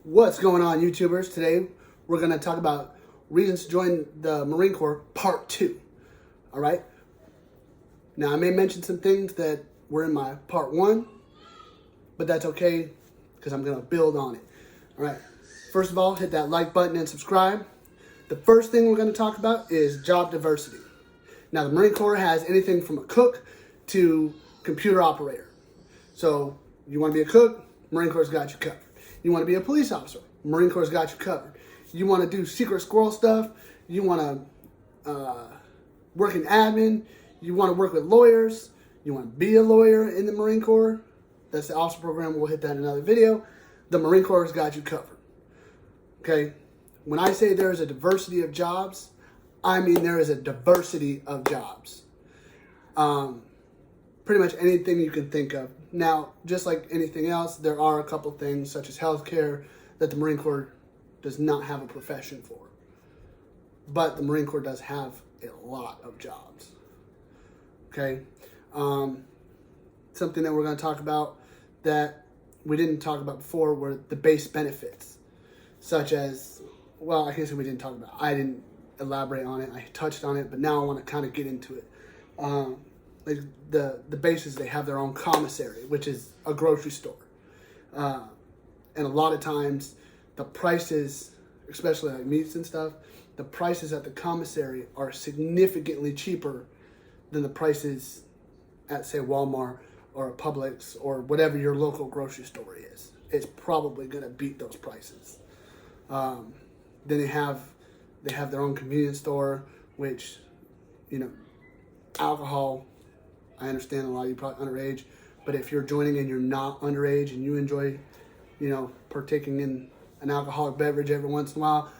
What's going on, YouTubers? Today we're going to talk about reasons to join the Marine Corps Part 2. All right? Now, I may mention some things that were in my Part 1, but that's okay because I'm going to build on it. All right? First of all, hit that like button and subscribe. The first thing we're going to talk about is job diversity. Now, the Marine Corps has anything from a cook to computer operator. So, you want to be a cook? Marine Corps got you covered. You want to be a police officer? Marine Corps got you covered. You want to do secret squirrel stuff? You want to work in admin? You want to work with lawyers? You want to be a lawyer in the Marine Corps? That's the officer program. We'll hit that in another video. The Marine Corps has got you covered. Okay? When I say there is a diversity of jobs, I mean there is a diversity of jobs. Pretty much anything you can think of. Now, just like anything else, there are a couple things such as healthcare that the Marine Corps does not have a profession for. But the Marine Corps does have a lot of jobs. Okay? Something that we're going to talk about that we didn't talk about before were the base benefits. Such as, well, I can't say we didn't talk about it. I didn't elaborate on it. I touched on it, but now I want to kind of get into it. Like the bases, they have their own commissary, which is a grocery store. And a lot of times the prices, especially like meats and stuff, the prices at the commissary are significantly cheaper than the prices at, say, Walmart or a Publix or whatever your local grocery store is. It's probably going to beat those prices. Then they have their own convenience store, which, you know, alcohol, I understand a lot of you probably underage, but if you're joining and you're not underage and you enjoy, you know, partaking in an alcoholic beverage every once in a while,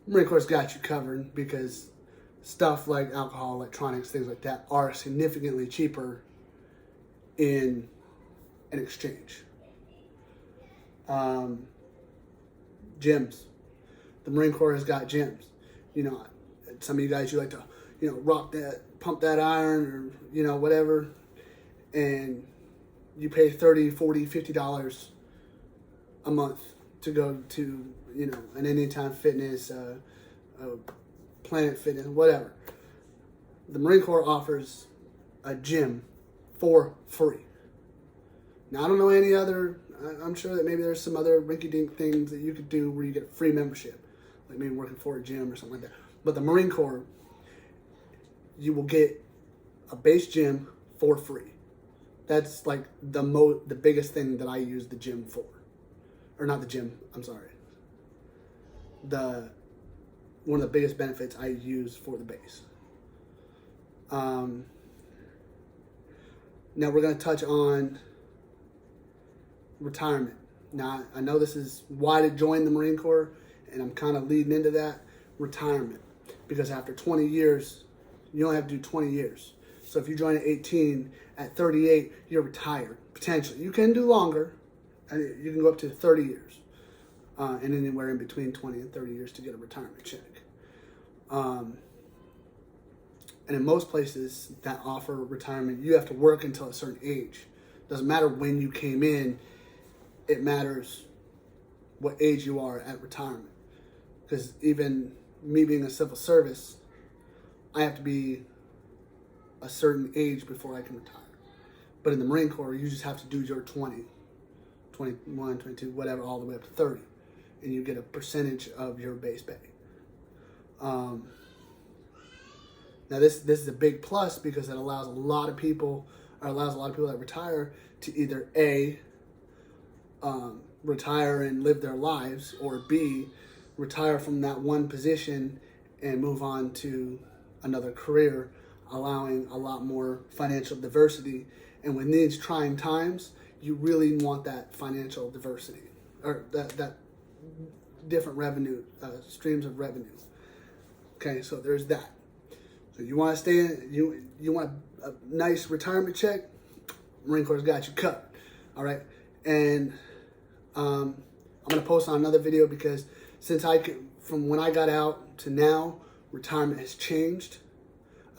Marine Corps got you covered because stuff like alcohol, electronics, things like that are significantly cheaper in an exchange. Gyms. The Marine Corps has got gyms. You know, some of you guys, you like to, you know, rock that, pump that iron, or, you know, whatever, and you pay $30, $40, $50 a month to go to, you know, an Anytime Fitness, Planet Fitness, whatever. The Marine Corps offers a gym for free. Now, I don't know any other, I'm sure that maybe there's some other rinky-dink things that you could do where you get a free membership, like maybe working for a gym or something like that. But the Marine Corps, you will get a base gym for free. That's like the biggest thing that I use the gym for. Or not the gym, I'm sorry. One of the biggest benefits I use for the base. Now we're going to touch on retirement. Now, I know this is why to join the Marine Corps, and I'm kind of leading into that. Retirement. Because after 20 years, you only have to do 20 years. So if you join at 18, at 38, you're retired, potentially. You can do longer. You can go up to 30 years. And anywhere in between 20 and 30 years to get a retirement check. And in most places that offer retirement, you have to work until a certain age. Doesn't matter when you came in. It matters what age you are at retirement. Because even me being a civil service, I have to be a certain age before I can retire. But in the Marine Corps, you just have to do your 20, 21, 22, whatever, all the way up to 30. And you get a percentage of your base pay. Now, this is a big plus because it allows a lot of people that retire to either A, retire and live their lives, or B, retire from that one position and move on to another career, allowing a lot more financial diversity. And when these trying times, you really want that financial diversity, or that different revenue, streams of revenue. Okay, so there's that. So you want to stay in, you want a nice retirement check, Marine Corps got you covered. All right, and I'm going to post on another video because from when I got out to now, retirement has changed.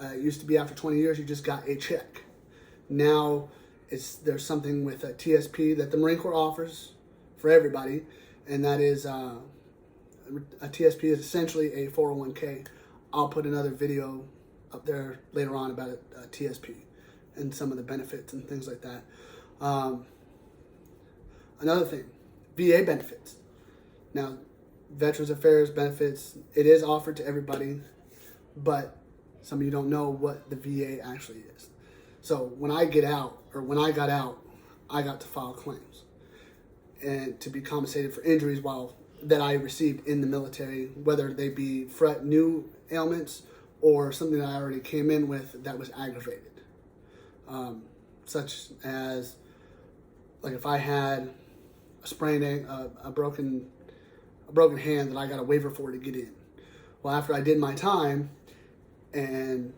It used to be after 20 years, you just got a check. Now, there's something with a TSP that the Marine Corps offers for everybody, and that is a TSP is essentially a 401k. I'll put another video up there later on about a TSP and some of the benefits and things like that. Another thing, VA benefits. Now, Veterans Affairs benefits, it is offered to everybody, but some of you don't know what the VA actually is. So when I got out, I got to file claims and to be compensated for injuries that I received in the military, whether they be new ailments or something that I already came in with that was aggravated. Such as, like if I had a sprained a broken hand that I got a waiver for to get in. Well, after I did my time and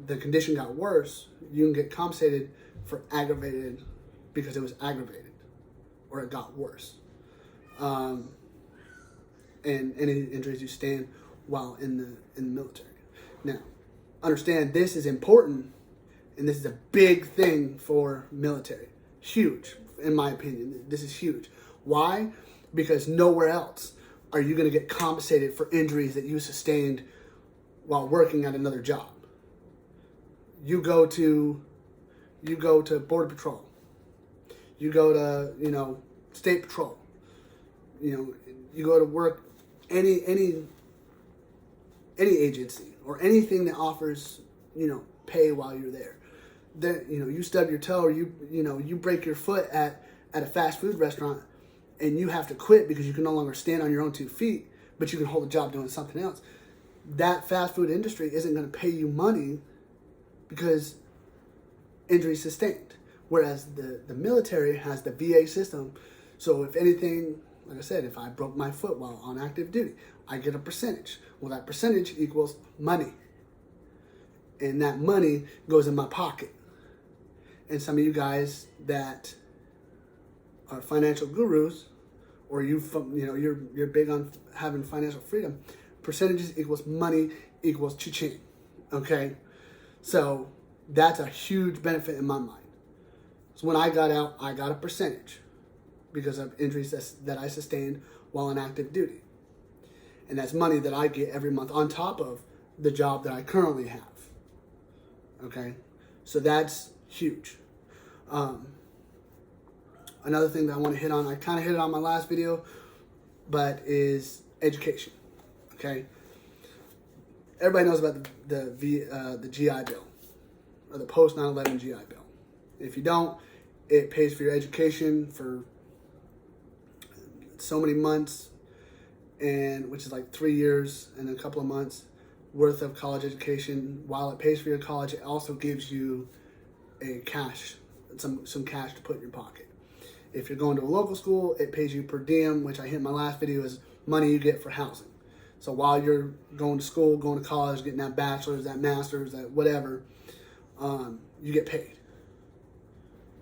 the condition got worse, you can get compensated for aggravated because it was aggravated or it got worse. And any injuries you sustain while in the military. Now, understand this is important, and this is a big thing for military. Huge, in my opinion. This is huge. Why? Because nowhere else are you going to get compensated for injuries that you sustained while working at another job. You go to Border Patrol. You go to, State Patrol. You go to work any agency or anything that offers, pay while you're there. Then, you stub your toe or you break your foot at a fast food restaurant and you have to quit because you can no longer stand on your own 2 feet, but you can hold a job doing something else. That fast food industry isn't going to pay you money because injury sustained. Whereas the military has the VA system. So if anything, like I said, if I broke my foot while on active duty, I get a percentage. Well, that percentage equals money. And that money goes in my pocket. And some of you guys that are financial gurus, or you're big on having financial freedom, percentages equals money equals cha-ching. Okay? So that's a huge benefit in my mind. So when I got out, I got a percentage because of injuries that I sustained while on active duty. And that's money that I get every month on top of the job that I currently have. Okay? So that's huge. Another thing that I want to hit on, I kind of hit it on my last video, but is education. Okay? Everybody knows about the GI Bill, or the post 9/11 GI Bill. If you don't, it pays for your education for so many months, and which is like 3 years and a couple of months worth of college education. While it pays for your college, it also gives you some cash to put in your pocket. If you're going to a local school, it pays you per diem, which I hit in my last video is money you get for housing. So while you're going to school, going to college, getting that bachelor's, that master's, that whatever, you get paid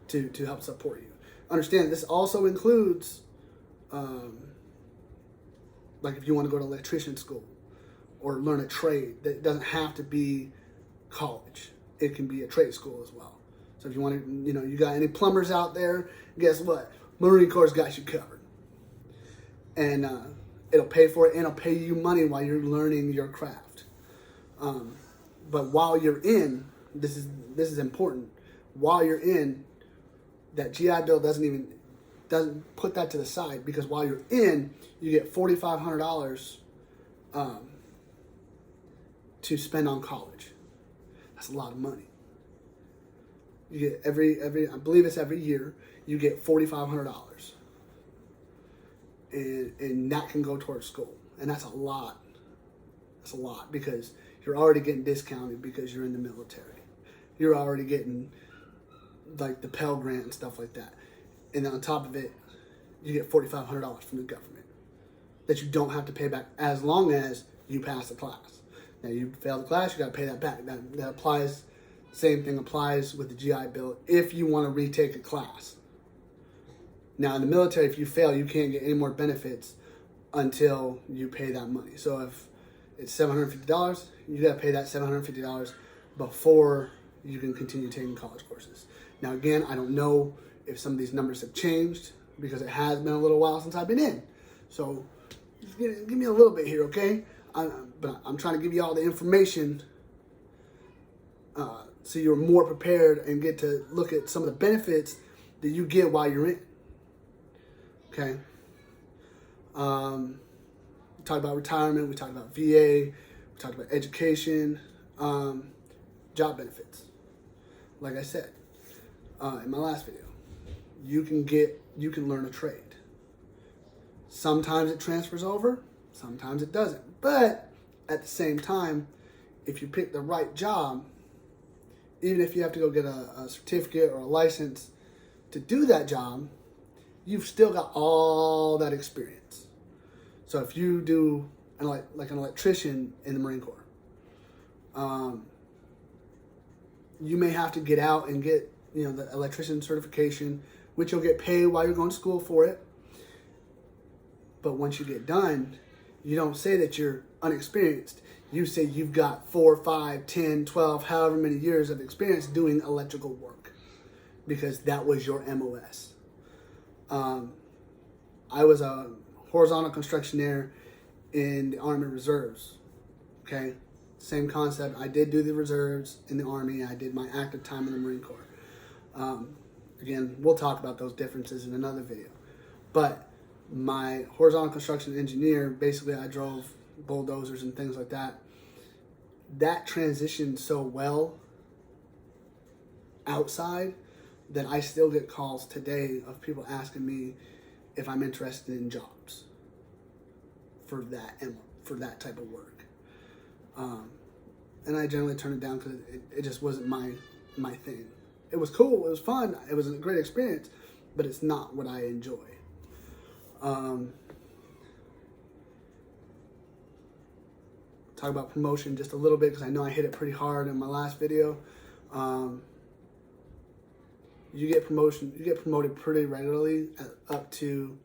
to help support you. Understand, this also includes, like if you want to go to electrician school or learn a trade, that doesn't have to be college. It can be a trade school as well. So if you want to, you got any plumbers out there, guess what? Marine Corps got you covered. And it'll pay for it, and it'll pay you money while you're learning your craft. But while you're in, this is important. While you're in, that GI Bill doesn't put that to the side, because while you're in, you get $4,500 to spend on college. That's a lot of money. You get I believe it's every year, you get $4,500. And that can go towards school. And that's a lot. That's a lot, because you're already getting discounted because you're in the military. You're already getting like the Pell Grant and stuff like that. And then on top of it, you get $4,500 from the government that you don't have to pay back as long as you pass the class. Now, you fail the class, you got to pay that back. That applies. Same thing applies with the GI Bill if you want to retake a class. Now, in the military, if you fail, you can't get any more benefits until you pay that money. So if it's $750, you got to pay that $750 before you can continue taking college courses. Now, again, I don't know if some of these numbers have changed, because it has been a little while since I've been in. So give me a little bit here, okay? But I'm trying to give you all the information so you're more prepared and get to look at some of the benefits that you get while you're in. Okay? We talked about retirement, we talked about VA, we talked about education, job benefits. Like I said in my last video, you can learn a trade. Sometimes it transfers over, sometimes it doesn't. But at the same time, if you pick the right job, even if you have to go get a certificate or a license to do that job, you've still got all that experience. So if you do like an electrician in the Marine Corps, you may have to get out and get the electrician certification, which you'll get paid while you're going to school for it. But once you get done, you don't say that you're unexperienced. You say you've got 4, 5, 10, 12, however many years of experience doing electrical work, because that was your MOS. I was a horizontal constructionaire in the Army Reserves. Okay, same concept. I did do the reserves in the Army. I did my active time in the Marine Corps. Again, we'll talk about those differences in another video. But my horizontal construction engineer, basically I drove bulldozers and things like that. That transitioned so well outside that I still get calls today of people asking me if I'm interested in jobs for that type of work. And I generally turn it down because it just wasn't my thing. It was cool, it was fun, it was a great experience, but it's not what I enjoy. Talk about promotion just a little bit, because I know I hit it pretty hard in my last video. You get promoted pretty regularly up to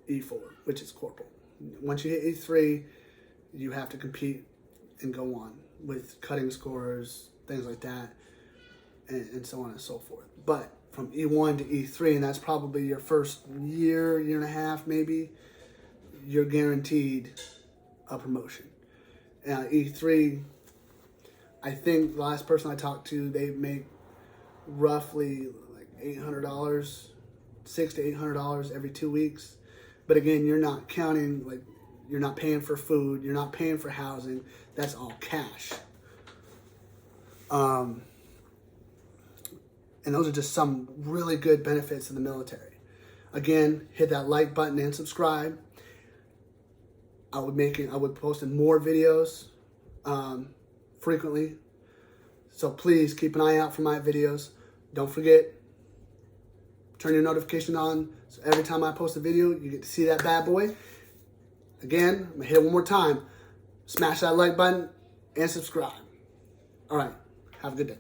E4, which is corporal. Once you hit E3, you have to compete and go on with cutting scores, things like that, and so on and so forth. But from E1 to E3, and that's probably your first year and a half maybe, you're guaranteed a promotion. E3, I think the last person I talked to, they make roughly like $800, $600 to $800 every 2 weeks. But again, you're not counting, like, you're not paying for food, you're not paying for housing. That's all cash. And those are just some really good benefits of the military. Again, hit that like button and subscribe. I would be posting more videos frequently. So please keep an eye out for my videos. Don't forget, turn your notification on, so every time I post a video, you get to see that bad boy. Again, I'm gonna hit it one more time. Smash that like button and subscribe. All right, have a good day.